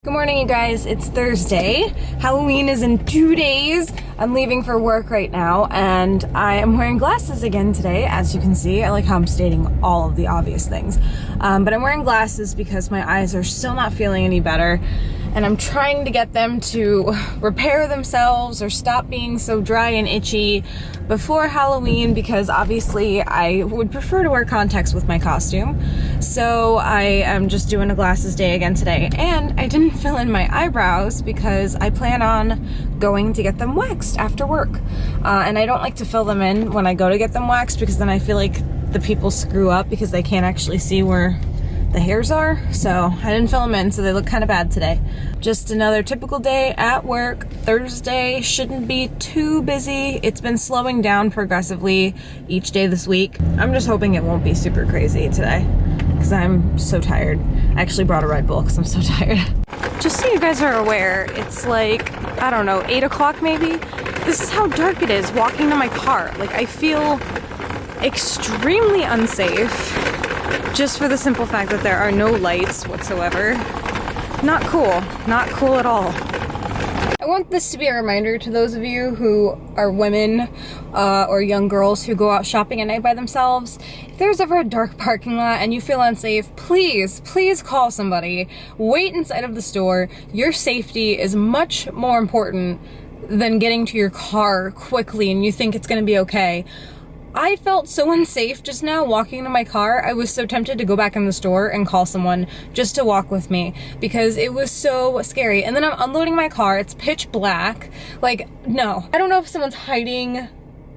Good morning, you guys. It's Thursday. Halloween is in 2 days. I'm leaving for work right now, and I am wearing glasses again today, as you can see. I like how I'm stating all of the obvious things. But I'm wearing glasses because my eyes are still not feeling any better, and I'm trying to get them to repair themselves or stop being so dry and itchy before Halloween, because obviously I would prefer to wear contacts with my costume. So I am just doing a glasses day again today, and I didn't fill in my eyebrows because I plan on going to get them waxed after work. And I don't like to fill them in when I go to get them waxed because then I feel like the people screw up because they can't actually see where the hairs are. So I didn't fill them in, so they look kind of bad today. Just another typical day at work. Thursday shouldn't be too busy. It's been slowing down progressively each day this week. I'm just hoping it won't be super crazy today because I'm so tired. I actually brought a Red Bull because I'm so tired. Just so you guys are aware, it's like, I don't know, 8 o'clock maybe? This is how dark it is walking to my car. Like, I feel extremely unsafe just for the simple fact that there are no lights whatsoever. Not cool. Not cool at all. I want this to be a reminder to those of you who are women or young girls who go out shopping at night by themselves. If there's ever a dark parking lot and you feel unsafe, please call somebody. Wait inside of the store. Your safety is much more important than getting to your car quickly and you think it's gonna be okay. I felt so unsafe just now walking to my car. I was so tempted to go back in the store and call someone just to walk with me because it was so scary. And then I'm unloading my car. It's pitch black. Like, no. I don't know if someone's hiding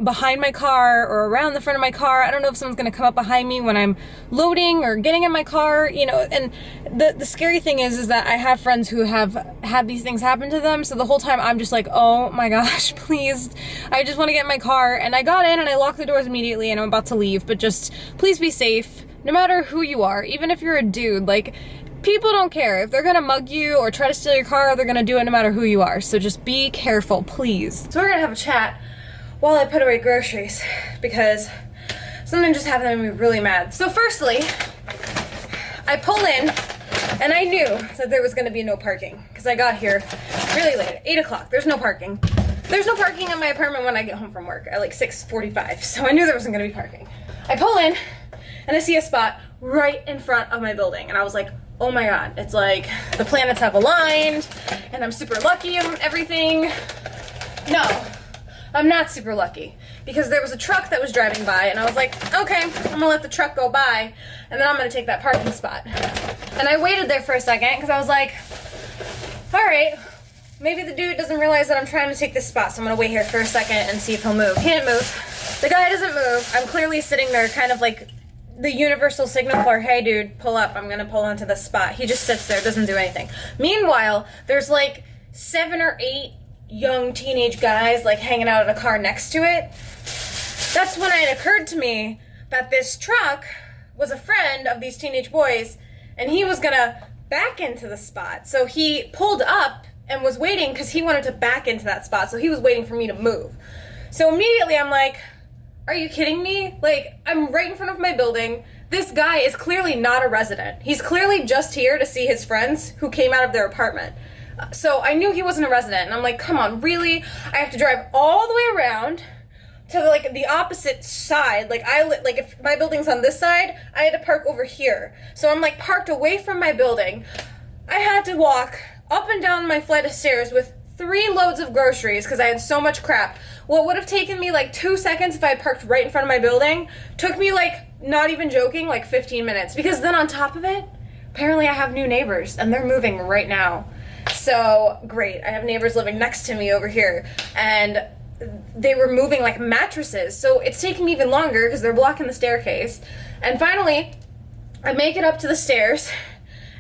behind my car or around the front of my car. I don't know if someone's gonna come up behind me when I'm loading or getting in my car, you know. And the scary thing is that I have friends who have had these things happen to them, so the whole time I'm just like, oh my gosh, please, I just want to get in my car. And I got in and I locked the doors immediately and I'm about to leave, but just please be safe, no matter who you are. Even if you're a dude, like, people don't care. If they're gonna mug you or try to steal your car, they're gonna do it no matter who you are. So just be careful, please. So we're gonna have a chat while I put away groceries because something just happened that made me really mad. So firstly, I pull in and I knew that there was gonna be no parking because I got here really late, 8 o'clock. There's no parking. There's no parking in my apartment when I get home from work at like 6:45, so I knew there wasn't gonna be parking. I pull in and I see a spot right in front of my building and I was like, oh my God, it's like the planets have aligned and I'm super lucky and everything. No. I'm not super lucky because there was a truck that was driving by and I was like, okay, I'm gonna let the truck go by and then I'm gonna take that parking spot. And I waited there for a second because I was like, all right, maybe the dude doesn't realize that I'm trying to take this spot, so I'm gonna wait here for a second and see if he'll move. He didn't move. The guy doesn't move. I'm clearly sitting there kind of like the universal signal for, hey dude, pull up, I'm gonna pull into this spot. He just sits there, doesn't do anything. Meanwhile, there's like 7 or 8 young teenage guys like hanging out in a car next to it. That's when it occurred to me that this truck was a friend of these teenage boys and he was gonna back into the spot. So he pulled up and was waiting because he wanted to back into that spot. So he was waiting for me to move. So immediately I'm like, are you kidding me? Like, I'm right in front of my building. This guy is clearly not a resident. He's clearly just here to see his friends who came out of their apartment. So I knew he wasn't a resident, and I'm like, come on, really? I have to drive all the way around to the opposite side. Like if my building's on this side, I had to park over here. So I'm like parked away from my building. I had to walk up and down my flight of stairs with 3 loads of groceries because I had so much crap. What would have taken me like 2 seconds if I had parked right in front of my building took me, like, not even joking, like 15 minutes. Because then on top of it, apparently I have new neighbors and they're moving right now. So great, I have neighbors living next to me over here and they were moving like mattresses, so it's taking me even longer because they're blocking the staircase. And finally I make it up to the stairs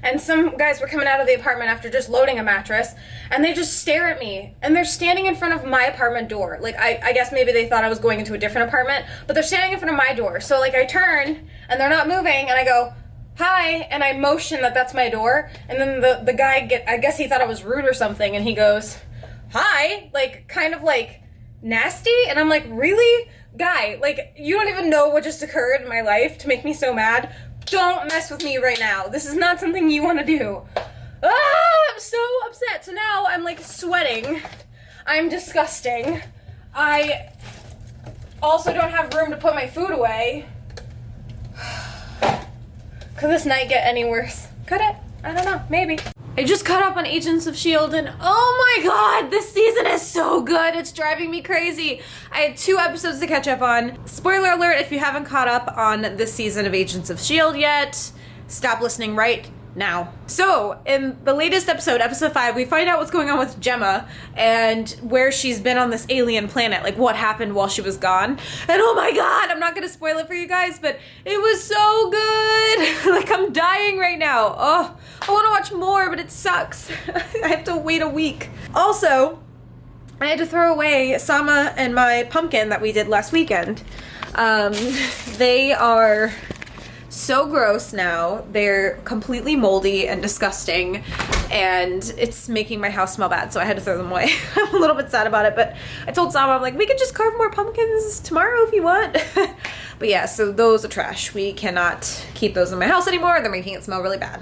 and some guys were coming out of the apartment after just loading a mattress and they just stare at me and they're standing in front of my apartment door. Like I guess maybe they thought I was going into a different apartment, but they're standing in front of my door. So like I turn and they're not moving and I go, hi, and I motion that that's my door, and then the guy I guess he thought I was rude or something, and he goes, hi, like, kind of like nasty, and I'm like, really? Guy, like, you don't even know what just occurred in my life to make me so mad. Don't mess with me right now. This is not something you want to do. Ah, I'm so like sweating. I'm disgusting. I also don't have room to put my food away. Could this night get any worse? Could it? I don't know, maybe. I just caught up on Agents of S.H.I.E.L.D. and oh my god, this season is so good. It's driving me crazy. I had 2 episodes to catch up on. Spoiler alert, if you haven't caught up on this season of Agents of S.H.I.E.L.D. yet, stop listening right now. So, in the latest episode, episode 5, we find out what's going on with Gemma and where she's been on this alien planet, like what happened while she was gone. And oh my god, I'm not gonna spoil it for you guys, but it was so good. Like, I'm dying right now. Oh, I wanna watch more, but it sucks. I have to wait a week. Also, I had to throw away Sama and my pumpkin that we did last weekend. They are so gross now. They're completely moldy and disgusting, and it's making my house smell bad, so I had to throw them away. I'm a little bit sad about it, but I told Sama, I'm like, we could just carve more pumpkins tomorrow if you want. But yeah, so those are trash. We cannot keep those in my house anymore. They're making it smell really bad.